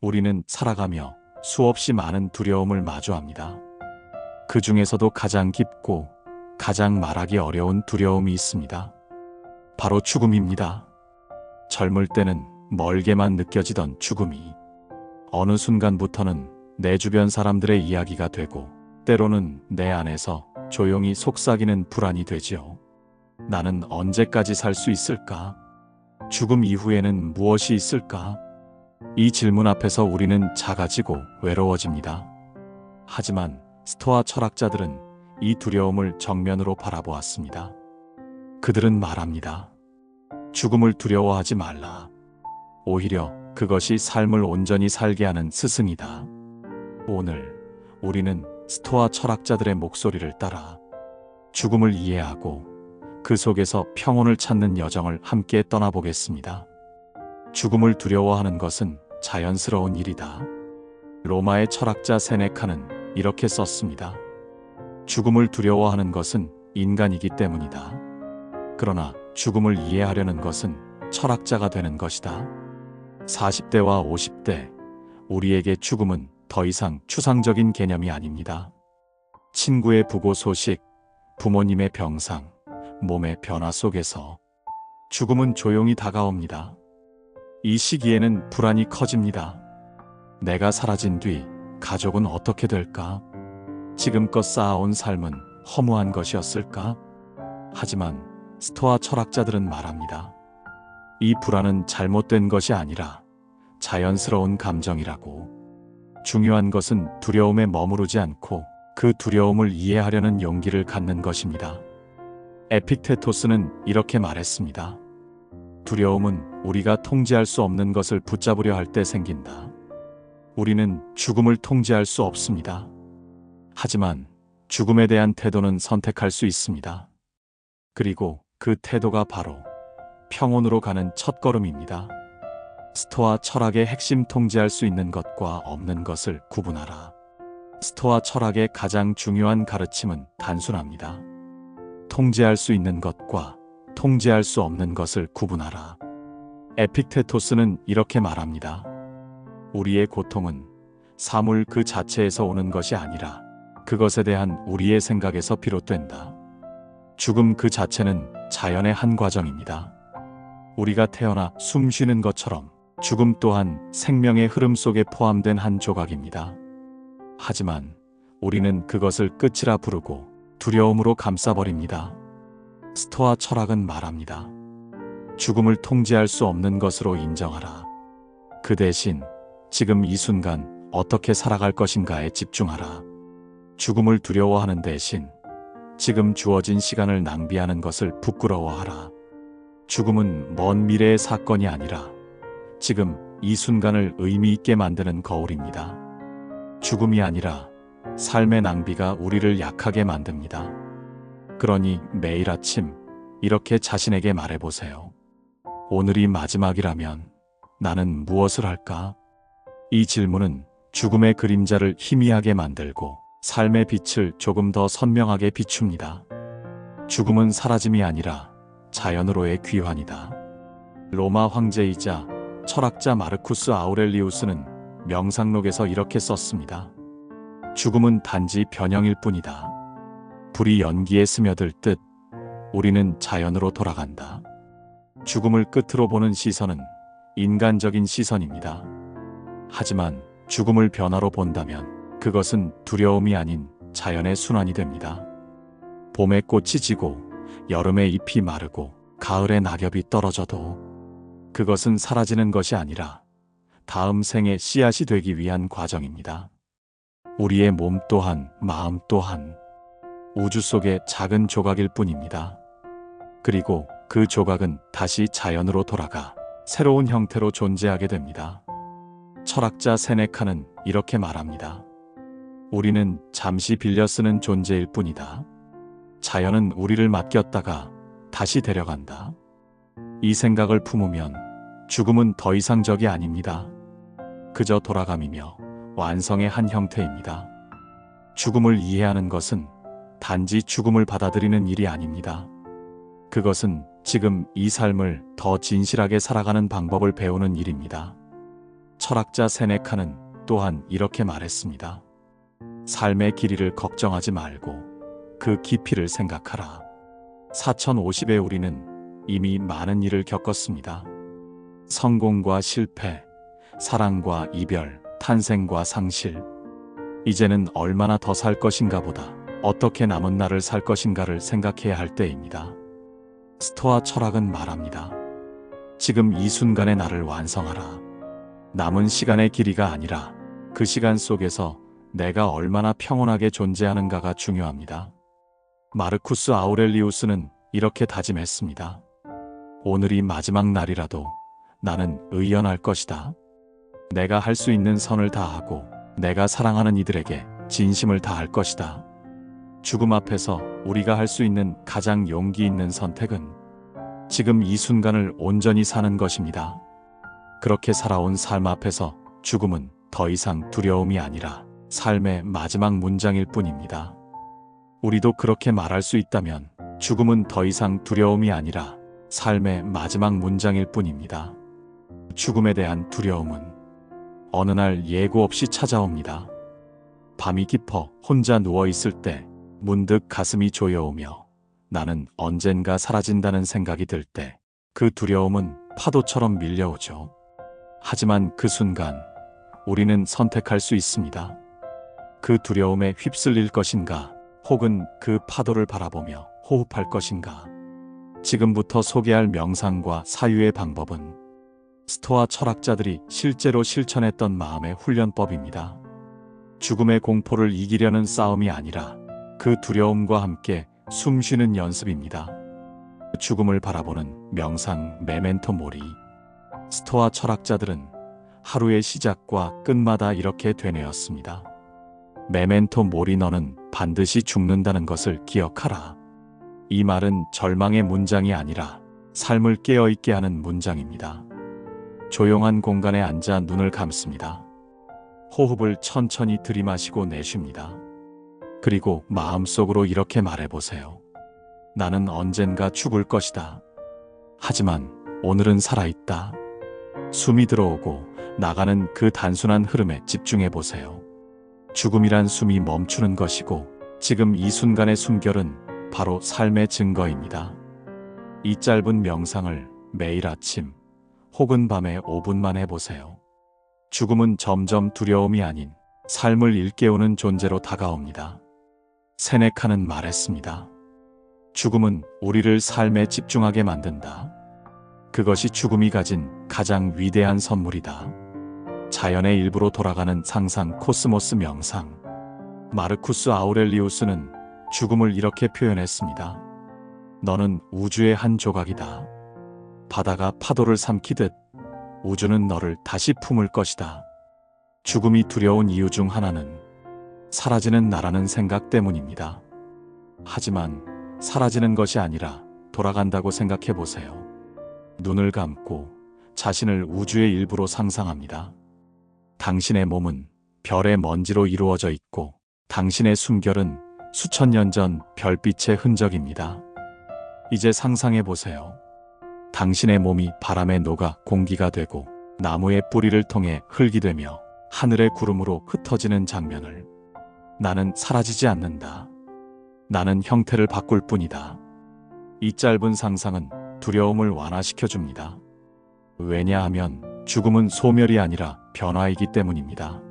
우리는 살아가며 수없이 많은 두려움을 마주합니다. 그 중에서도 가장 깊고 가장 말하기 어려운 두려움이 있습니다. 바로 죽음입니다. 젊을 때는 멀게만 느껴지던 죽음이 어느 순간부터는 내 주변 사람들의 이야기가 되고 때로는 내 안에서 조용히 속삭이는 불안이 되지요. 나는 언제까지 살 수 있을까? 죽음 이후에는 무엇이 있을까? 이 질문 앞에서 우리는 작아지고 외로워집니다. 하지만 스토아 철학자들은 이 두려움을 정면으로 바라보았습니다. 그들은 말합니다. 죽음을 두려워하지 말라. 오히려 그것이 삶을 온전히 살게 하는 스승이다. 오늘 우리는 스토아 철학자들의 목소리를 따라 죽음을 이해하고 그 속에서 평온을 찾는 여정을 함께 떠나보겠습니다. 죽음을 두려워하는 것은 자연스러운 일이다. 로마의 철학자 세네카는 이렇게 썼습니다. 죽음을 두려워하는 것은 인간이기 때문이다. 그러나 죽음을 이해하려는 것은 철학자가 되는 것이다. 40대와 50대, 우리에게 죽음은 더 이상 추상적인 개념이 아닙니다. 친구의 부고 소식, 부모님의 병상, 몸의 변화 속에서 죽음은 조용히 다가옵니다. 이 시기에는 불안이 커집니다. 내가 사라진 뒤 가족은 어떻게 될까? 지금껏 쌓아온 삶은 허무한 것이었을까? 하지만 스토아 철학자들은 말합니다. 이 불안은 잘못된 것이 아니라 자연스러운 감정이라고. 중요한 것은 두려움에 머무르지 않고 그 두려움을 이해하려는 용기를 갖는 것입니다. 에픽테토스는 이렇게 말했습니다. 두려움은 우리가 통제할 수 없는 것을 붙잡으려 할 때 생긴다. 우리는 죽음을 통제할 수 없습니다. 하지만 죽음에 대한 태도는 선택할 수 있습니다. 그리고 그 태도가 바로 평온으로 가는 첫걸음입니다. 스토아 철학의 핵심 통제할 수 있는 것과 없는 것을 구분하라. 스토아 철학의 가장 중요한 가르침은 단순합니다. 통제할 수 있는 것과 통제할 수 없는 것을 구분하라. 에픽테토스는 이렇게 말합니다. 우리의 고통은 사물 그 자체에서 오는 것이 아니라 그것에 대한 우리의 생각에서 비롯된다. 죽음 그 자체는 자연의 한 과정입니다. 우리가 태어나 숨 쉬는 것처럼 죽음 또한 생명의 흐름 속에 포함된 한 조각입니다. 하지만 우리는 그것을 끝이라 부르고 두려움으로 감싸버립니다. 스토아 철학은 말합니다. 죽음을 통제할 수 없는 것으로 인정하라. 그 대신 지금 이 순간 어떻게 살아갈 것인가에 집중하라. 죽음을 두려워하는 대신 지금 주어진 시간을 낭비하는 것을 부끄러워하라. 죽음은 먼 미래의 사건이 아니라 지금 이 순간을 의미 있게 만드는 거울입니다. 죽음이 아니라 삶의 낭비가 우리를 약하게 만듭니다. 그러니 매일 아침 이렇게 자신에게 말해보세요. 오늘이 마지막이라면 나는 무엇을 할까? 이 질문은 죽음의 그림자를 희미하게 만들고 삶의 빛을 조금 더 선명하게 비춥니다. 죽음은 사라짐이 아니라 자연으로의 귀환이다. 로마 황제이자 철학자 마르쿠스 아우렐리우스는 명상록에서 이렇게 썼습니다. 죽음은 단지 변형일 뿐이다. 불이 연기에 스며들 듯 우리는 자연으로 돌아간다. 죽음을 끝으로 보는 시선은 인간적인 시선입니다. 하지만 죽음을 변화로 본다면 그것은 두려움이 아닌 자연의 순환이 됩니다. 봄에 꽃이 지고 여름에 잎이 마르고 가을에 낙엽이 떨어져도 그것은 사라지는 것이 아니라 다음 생의 씨앗이 되기 위한 과정입니다. 우리의 몸 또한 마음 또한 우주 속의 작은 조각일 뿐입니다. 그리고 그 조각은 다시 자연으로 돌아가 새로운 형태로 존재하게 됩니다. 철학자 세네카는 이렇게 말합니다. 우리는 잠시 빌려 쓰는 존재일 뿐이다. 자연은 우리를 맡겼다가 다시 데려간다. 이 생각을 품으면 죽음은 더 이상 적이 아닙니다. 그저 돌아감이며 완성의 한 형태입니다. 죽음을 이해하는 것은 단지 죽음을 받아들이는 일이 아닙니다. 그것은 지금 이 삶을 더 진실하게 살아가는 방법을 배우는 일입니다. 철학자 세네카는 또한 이렇게 말했습니다. 삶의 길이를 걱정하지 말고 그 깊이를 생각하라. 4050에 우리는 이미 많은 일을 겪었습니다. 성공과 실패, 사랑과 이별, 탄생과 상실. 이제는 얼마나 더 살 것인가 보다 어떻게 남은 날을 살 것인가를 생각해야 할 때입니다. 스토아 철학은 말합니다. 지금 이 순간의 나를 완성하라. 남은 시간의 길이가 아니라 그 시간 속에서 내가 얼마나 평온하게 존재하는가가 중요합니다. 마르쿠스 아우렐리우스는 이렇게 다짐했습니다. 오늘이 마지막 날이라도 나는 의연할 것이다. 내가 할 수 있는 선을 다하고 내가 사랑하는 이들에게 진심을 다할 것이다. 죽음 앞에서 우리가 할 수 있는 가장 용기 있는 선택은 지금 이 순간을 온전히 사는 것입니다. 그렇게 살아온 삶 앞에서 죽음은 더 이상 두려움이 아니라 삶의 마지막 문장일 뿐입니다. 우리도 그렇게 말할 수 있다면 죽음은 더 이상 두려움이 아니라 삶의 마지막 문장일 뿐입니다. 죽음에 대한 두려움은 어느 날 예고 없이 찾아옵니다. 밤이 깊어 혼자 누워있을 때 문득 가슴이 조여오며 나는 언젠가 사라진다는 생각이 들 때 그 두려움은 파도처럼 밀려오죠. 하지만 그 순간 우리는 선택할 수 있습니다. 그 두려움에 휩쓸릴 것인가 혹은 그 파도를 바라보며 호흡할 것인가. 지금부터 소개할 명상과 사유의 방법은 스토아 철학자들이 실제로 실천했던 마음의 훈련법입니다. 죽음의 공포를 이기려는 싸움이 아니라 그 두려움과 함께 숨쉬는 연습입니다. 죽음을 바라보는 명상 메멘토 모리. 스토아 철학자들은 하루의 시작과 끝마다 이렇게 되뇌었습니다. 메멘토 모리 너는 반드시 죽는다는 것을 기억하라. 이 말은 절망의 문장이 아니라 삶을 깨어있게 하는 문장입니다. 조용한 공간에 앉아 눈을 감습니다. 호흡을 천천히 들이마시고 내쉽니다. 그리고 마음속으로 이렇게 말해보세요. 나는 언젠가 죽을 것이다. 하지만 오늘은 살아있다. 숨이 들어오고 나가는 그 단순한 흐름에 집중해보세요. 죽음이란 숨이 멈추는 것이고 지금 이 순간의 숨결은 바로 삶의 증거입니다. 이 짧은 명상을 매일 아침 혹은 밤에 5분만 해보세요. 죽음은 점점 두려움이 아닌 삶을 일깨우는 존재로 다가옵니다. 세네카는 말했습니다. 죽음은 우리를 삶에 집중하게 만든다. 그것이 죽음이 가진 가장 위대한 선물이다. 자연의 일부로 돌아가는 상상 코스모스 명상. 마르쿠스 아우렐리우스는 죽음을 이렇게 표현했습니다. 너는 우주의 한 조각이다. 바다가 파도를 삼키듯 우주는 너를 다시 품을 것이다. 죽음이 두려운 이유 중 하나는 사라지는 나라는 생각 때문입니다. 하지만 사라지는 것이 아니라 돌아간다고 생각해 보세요. 눈을 감고 자신을 우주의 일부로 상상합니다. 당신의 몸은 별의 먼지로 이루어져 있고 당신의 숨결은 수천 년 전 별빛의 흔적입니다. 이제 상상해 보세요. 당신의 몸이 바람에 녹아 공기가 되고 나무의 뿌리를 통해 흙이 되며 하늘의 구름으로 흩어지는 장면을. 나는 사라지지 않는다. 나는 형태를 바꿀 뿐이다. 이 짧은 상상은 두려움을 완화시켜줍니다. 왜냐하면 죽음은 소멸이 아니라 변화이기 때문입니다.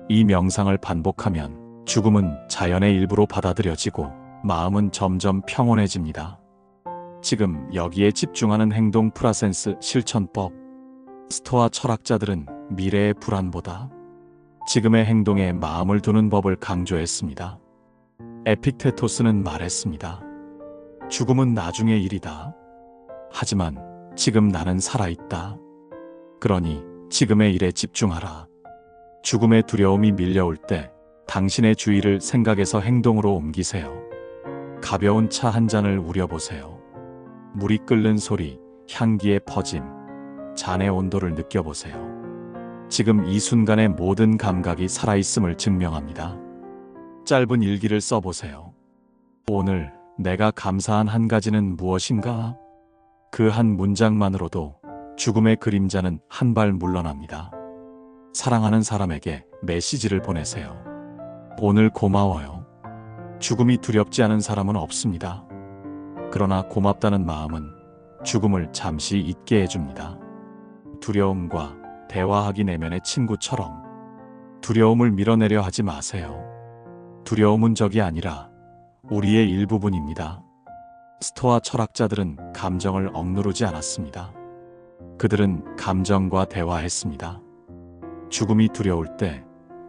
이 명상을 반복하면 죽음은 자연의 일부로 받아들여지고 마음은 점점 평온해집니다. 지금 여기에 집중하는 행동 프라센스 실천법. 스토아 철학자들은 미래의 불안보다 지금의 행동에 마음을 두는 법을 강조했습니다. 에픽테토스는 말했습니다. 죽음은 나중의 일이다. 하지만 지금 나는 살아있다. 그러니 지금의 일에 집중하라. 죽음의 두려움이 밀려올 때 당신의 주의를 생각에서 행동으로 옮기세요. 가벼운 차 한 잔을 우려보세요. 물이 끓는 소리, 향기의 퍼짐, 잔의 온도를 느껴보세요. 지금 이 순간의 모든 감각이 살아있음을 증명합니다. 짧은 일기를 써보세요. 오늘 내가 감사한 한 가지는 무엇인가? 그 한 문장만으로도 죽음의 그림자는 한 발 물러납니다. 사랑하는 사람에게 메시지를 보내세요. 오늘 고마워요. 죽음이 두렵지 않은 사람은 없습니다. 그러나 고맙다는 마음은 죽음을 잠시 잊게 해줍니다. 두려움과 대화하기 내면의 친구처럼 두려움을 밀어내려 하지 마세요. 두려움은 적이 아니라 우리의 일부분입니다. 스토아 철학자들은 감정을 억누르지 않았습니다. 그들은 감정과 대화했습니다. 죽음이 두려울 때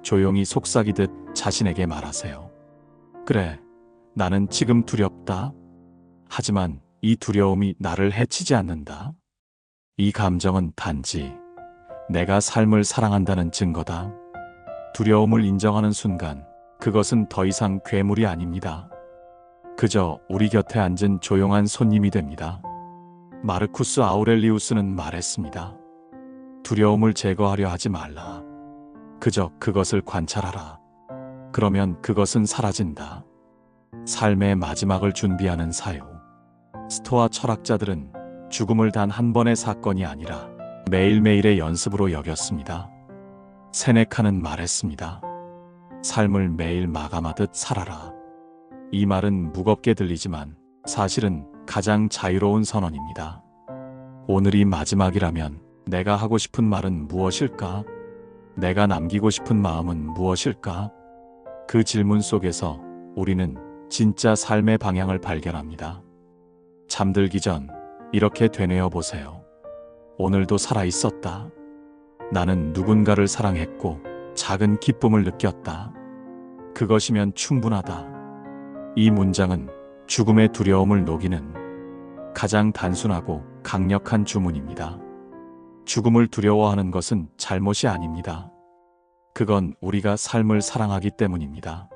조용히 속삭이듯 자신에게 말하세요. 그래, 나는 지금 두렵다. 하지만 이 두려움이 나를 해치지 않는다. 이 감정은 단지 내가 삶을 사랑한다는 증거다. 두려움을 인정하는 순간 그것은 더 이상 괴물이 아닙니다. 그저 우리 곁에 앉은 조용한 손님이 됩니다. 마르쿠스 아우렐리우스는 말했습니다. 두려움을 제거하려 하지 말라. 그저 그것을 관찰하라. 그러면 그것은 사라진다. 삶의 마지막을 준비하는 사유. 스토아 철학자들은 죽음을 단 한 번의 사건이 아니라 매일매일의 연습으로 여겼습니다. 세네카는 말했습니다. 삶을 매일 마감하듯 살아라. 이 말은 무겁게 들리지만 사실은 가장 자유로운 선언입니다. 오늘이 마지막이라면 내가 하고 싶은 말은 무엇일까? 내가 남기고 싶은 마음은 무엇일까? 그 질문 속에서 우리는 진짜 삶의 방향을 발견합니다. 잠들기 전 이렇게 되뇌어 보세요. 오늘도 살아 있었다. 나는 누군가를 사랑했고 작은 기쁨을 느꼈다. 그것이면 충분하다. 이 문장은 죽음의 두려움을 녹이는 가장 단순하고 강력한 주문입니다. 죽음을 두려워하는 것은 잘못이 아닙니다. 그건 우리가 삶을 사랑하기 때문입니다.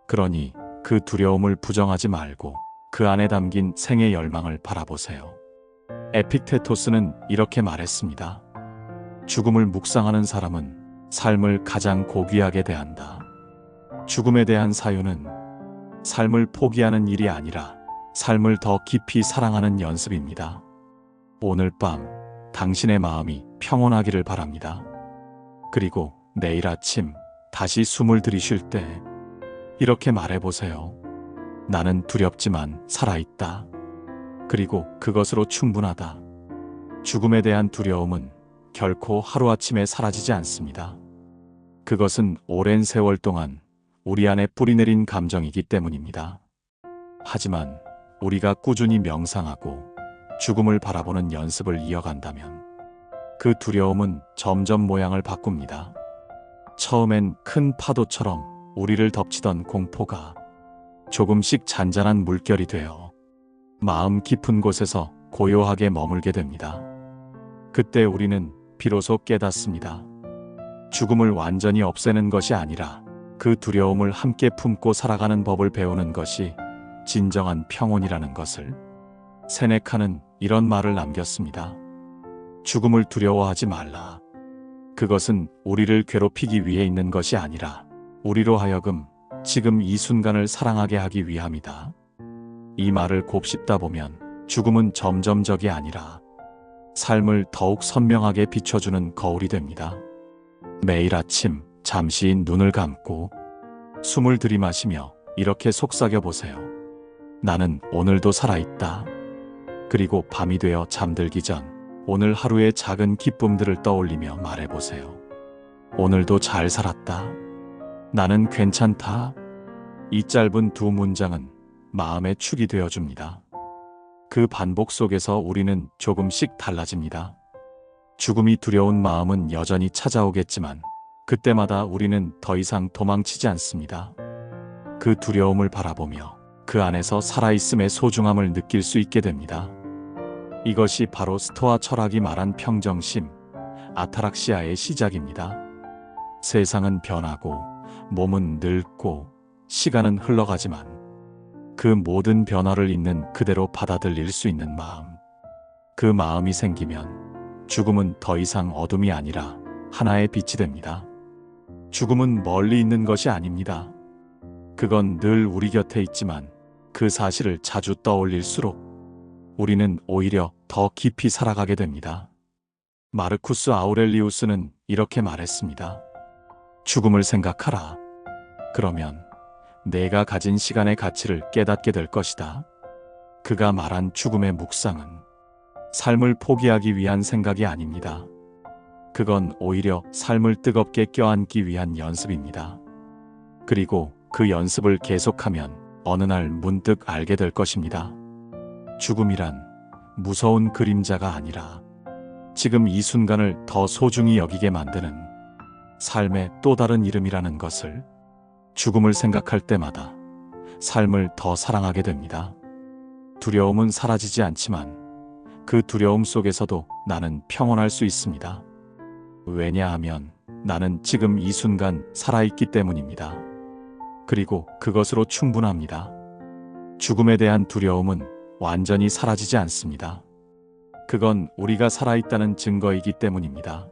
그러니 그 두려움을 부정하지 말고 그 안에 담긴 생의 열망을 바라보세요. 에픽테토스는 이렇게 말했습니다. 죽음을 묵상하는 사람은 삶을 가장 고귀하게 대한다. 죽음에 대한 사유는 삶을 포기하는 일이 아니라 삶을 더 깊이 사랑하는 연습입니다. 오늘 밤 당신의 마음이 평온하기를 바랍니다. 그리고 내일 아침 다시 숨을 들이쉴 때 이렇게 말해보세요. 나는 두렵지만 살아있다. 그리고 그것으로 충분하다. 죽음에 대한 두려움은 결코 하루아침에 사라지지 않습니다. 그것은 오랜 세월 동안 우리 안에 뿌리내린 감정이기 때문입니다. 하지만 우리가 꾸준히 명상하고 죽음을 바라보는 연습을 이어간다면 그 두려움은 점점 모양을 바꿉니다. 처음엔 큰 파도처럼 우리를 덮치던 공포가 조금씩 잔잔한 물결이 되어 마음 깊은 곳에서 고요하게 머물게 됩니다. 그때 우리는 비로소 깨닫습니다. 죽음을 완전히 없애는 것이 아니라 그 두려움을 함께 품고 살아가는 법을 배우는 것이 진정한 평온이라는 것을. 세네카는 이런 말을 남겼습니다. 죽음을 두려워하지 말라. 그것은 우리를 괴롭히기 위해 있는 것이 아니라 우리로 하여금 지금 이 순간을 사랑하게 하기 위함이다. 이 말을 곱씹다 보면 죽음은 점점 적이 아니라 삶을 더욱 선명하게 비춰주는 거울이 됩니다. 매일 아침 잠시 눈을 감고 숨을 들이마시며 이렇게 속삭여 보세요. 나는 오늘도 살아있다. 그리고 밤이 되어 잠들기 전 오늘 하루의 작은 기쁨들을 떠올리며 말해보세요. 오늘도 잘 살았다. 나는 괜찮다. 이 짧은 두 문장은 마음의 축이 되어줍니다. 그 반복 속에서 우리는 조금씩 달라집니다. 죽음이 두려운 마음은 여전히 찾아오겠지만 그때마다 우리는 더 이상 도망치지 않습니다. 그 두려움을 바라보며 그 안에서 살아있음의 소중함을 느낄 수 있게 됩니다. 이것이 바로 스토아 철학이 말한 평정심, 아타락시아의 시작입니다. 세상은 변하고 몸은 늙고 시간은 흘러가지만 그 모든 변화를 있는 그대로 받아들일 수 있는 마음. 그 마음이 생기면 죽음은 더 이상 어둠이 아니라 하나의 빛이 됩니다. 죽음은 멀리 있는 것이 아닙니다. 그건 늘 우리 곁에 있지만 그 사실을 자주 떠올릴수록 우리는 오히려 더 깊이 살아가게 됩니다. 마르쿠스 아우렐리우스는 이렇게 말했습니다. 죽음을 생각하라. 그러면 내가 가진 시간의 가치를 깨닫게 될 것이다. 그가 말한 죽음의 묵상은 삶을 포기하기 위한 생각이 아닙니다. 그건 오히려 삶을 뜨겁게 껴안기 위한 연습입니다. 그리고 그 연습을 계속하면 어느 날 문득 알게 될 것입니다. 죽음이란 무서운 그림자가 아니라 지금 이 순간을 더 소중히 여기게 만드는 삶의 또 다른 이름이라는 것을, 죽음을 생각할 때마다 삶을 더 사랑하게 됩니다. 두려움은 사라지지 않지만 그 두려움 속에서도 나는 평온할 수 있습니다. 왜냐하면 나는 지금 이 순간 살아있기 때문입니다. 그리고 그것으로 충분합니다. 죽음에 대한 두려움은 완전히 사라지지 않습니다. 그건 우리가 살아있다는 증거이기 때문입니다.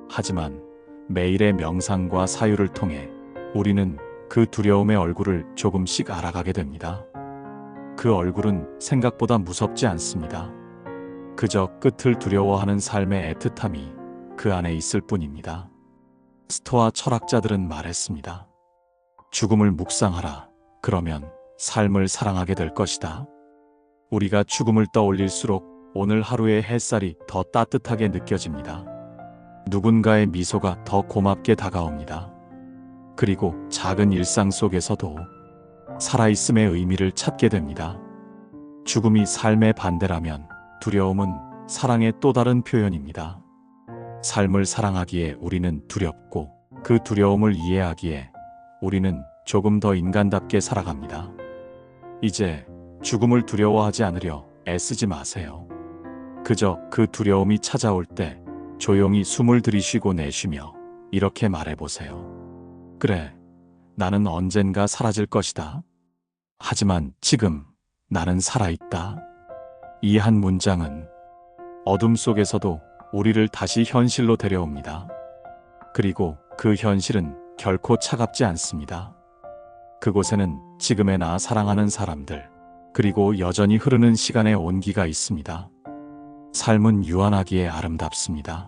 하지만 매일의 명상과 사유를 통해 우리는 그 두려움의 얼굴을 조금씩 알아가게 됩니다. 그 얼굴은 생각보다 무섭지 않습니다. 그저 끝을 두려워하는 삶의 애틋함이 그 안에 있을 뿐입니다. 스토아 철학자들은 말했습니다. 죽음을 묵상하라. 그러면 삶을 사랑하게 될 것이다. 우리가 죽음을 떠올릴수록 오늘 하루의 햇살이 더 따뜻하게 느껴집니다. 누군가의 미소가 더 고맙게 다가옵니다. 그리고 작은 일상 속에서도 살아있음의 의미를 찾게 됩니다. 죽음이 삶의 반대라면 두려움은 사랑의 또 다른 표현입니다. 삶을 사랑하기에 우리는 두렵고, 그 두려움을 이해하기에 우리는 조금 더 인간답게 살아갑니다. 이제 죽음을 두려워하지 않으려 애쓰지 마세요. 그저 그 두려움이 찾아올 때 조용히 숨을 들이쉬고 내쉬며 이렇게 말해보세요. 그래, 나는 언젠가 사라질 것이다. 하지만 지금 나는 살아있다. 이 한 문장은 어둠 속에서도 우리를 다시 현실로 데려옵니다. 그리고 그 현실은 결코 차갑지 않습니다. 그곳에는 지금의 나 사랑하는 사람들, 그리고 여전히 흐르는 시간의 온기가 있습니다. 삶은 유한하기에 아름답습니다.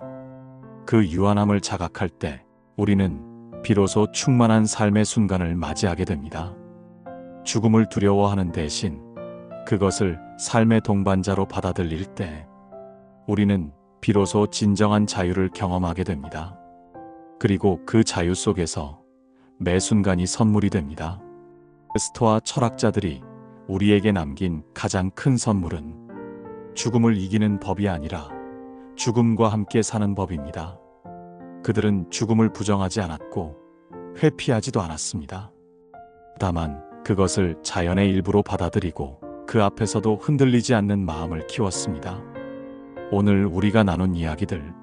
그 유한함을 자각할 때 우리는 비로소 충만한 삶의 순간을 맞이하게 됩니다. 죽음을 두려워하는 대신 그것을 삶의 동반자로 받아들일 때 우리는 비로소 진정한 자유를 경험하게 됩니다. 그리고 그 자유 속에서 매 순간이 선물이 됩니다. 스토아 철학자들이 우리에게 남긴 가장 큰 선물은 죽음을 이기는 법이 아니라 죽음과 함께 사는 법입니다. 그들은 죽음을 부정하지 않았고 회피하지도 않았습니다. 다만 그것을 자연의 일부로 받아들이고 그 앞에서도 흔들리지 않는 마음을 키웠습니다. 오늘 우리가 나눈 이야기들,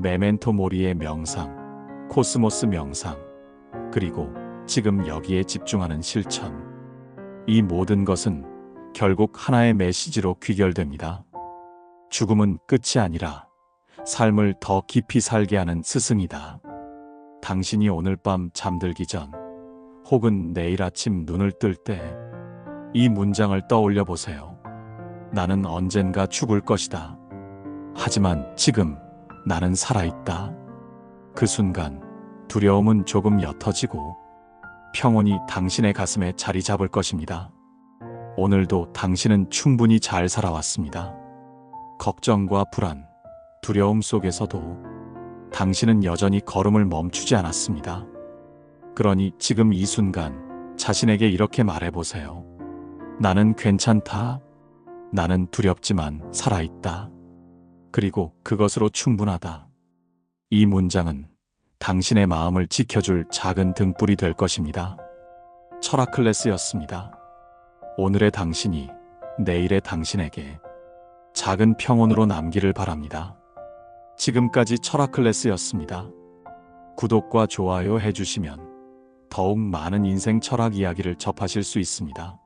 메멘토 모리의 명상, 코스모스 명상, 그리고 지금 여기에 집중하는 실천, 이 모든 것은 결국 하나의 메시지로 귀결됩니다. 죽음은 끝이 아니라 삶을 더 깊이 살게 하는 스승이다. 당신이 오늘 밤 잠들기 전, 혹은 내일 아침 눈을 뜰 때 이 문장을 떠올려 보세요. 나는 언젠가 죽을 것이다. 하지만 지금 나는 살아있다. 그 순간 두려움은 조금 옅어지고 평온이 당신의 가슴에 자리 잡을 것입니다. 오늘도 당신은 충분히 잘 살아왔습니다. 걱정과 불안, 두려움 속에서도 당신은 여전히 걸음을 멈추지 않았습니다. 그러니 지금 이 순간 자신에게 이렇게 말해보세요. 나는 괜찮다. 나는 두렵지만 살아있다. 그리고 그것으로 충분하다. 이 문장은 당신의 마음을 지켜줄 작은 등불이 될 것입니다. 철학 클래스였습니다. 오늘의 당신이 내일의 당신에게 작은 평온으로 남기를 바랍니다. 지금까지 철학 클래스였습니다. 구독과 좋아요 해주시면 더욱 많은 인생 철학 이야기를 접하실 수 있습니다.